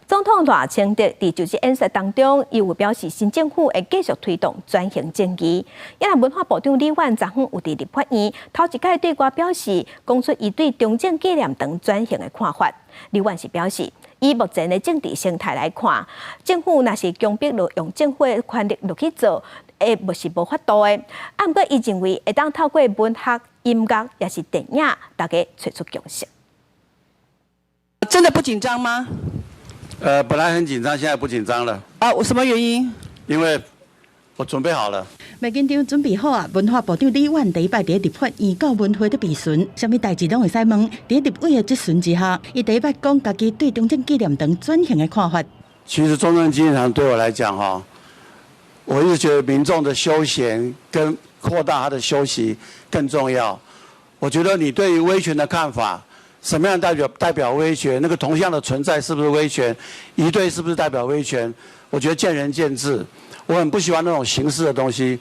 总统赖清德伫就职演说当中，伊有表示新政府会继续推动转型正义。也文化部长李婉昨昏有伫立法院头一摆对我表示，讲出伊对中正纪念堂转型的看法。李婉是表示，以目前的政治生态来看，政府若是强迫用政府的权力落去做，是无法度的。啊，不过伊认为会当透过文学、音乐也是电影，大家找出共识。真的不紧张吗？本来很紧张，现在不紧张了。啊，什么原因？因为我准备好了。麦紧张准备好啊！文化部长李婉第一摆伫立法院到文会的备询，什么代志拢会使问。伫立委的质询之下，伊第一摆讲家己对中正纪念堂转型的看法。其实中正纪念堂对我来讲哈，我一直觉得民众的休闲跟扩大他的休息更重要。我觉得你对于威权的看法。什么样代表威权？那个铜像的存在是不是威权？仪队是不是代表威权？我觉得见仁见智。我很不喜欢那种形式的东西。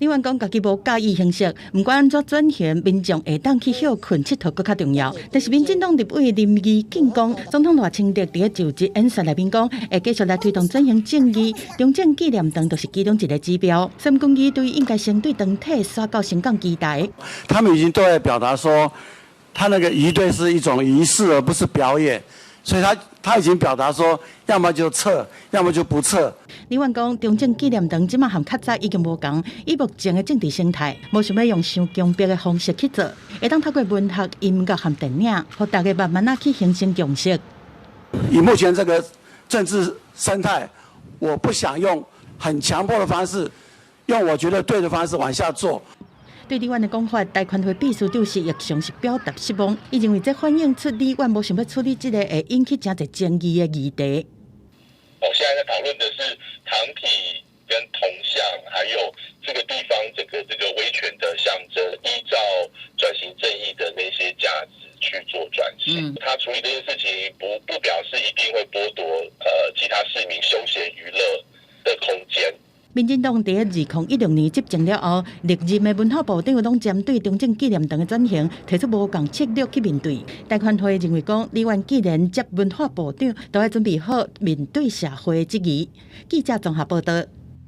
李婉讲家己无介意形式，不管安怎转型，民众会当去休困佚佗更较重要。但是民进党立委林义景讲，总统赖清德伫就职演说内面讲，会继续来推动转型正义，中正纪念堂就是其中一个指标。三公义对应该先对堂体刷到升降机台。他们已经都在表达说。他那个仪队是一种仪式，而不是表演，所以他已经表达说，要么就撤，要么就不撤。李婉讲，中正纪念堂即马和较早已经无同，以目前的政治生态，无想要用伤强迫的方式去做，会当透过文学、音乐和电影，互大家慢慢去形成共识。以目前这个政治生态，我不想用很强迫的方式，用我觉得对的方式往下做。对李婉的讲法，台团会秘书长是亦详细表达失望。伊认为这反映出李婉无想要处理这个会引起真侪争议的议题。现在在讨论的是堂体跟铜像，还有这个地方这个威权的象征，依照转型正义的那些价值去做转型。他处理这件事情不表示一定会剥夺其他市民休闲娱乐的空间。民进党伫2016年执政了后，历任的文化部长拢针对中正纪念堂的转型提出无共策略去面对。台团会认为讲，李婉既然接文化部长，都要准备好面对社会的质疑。记者综合报道。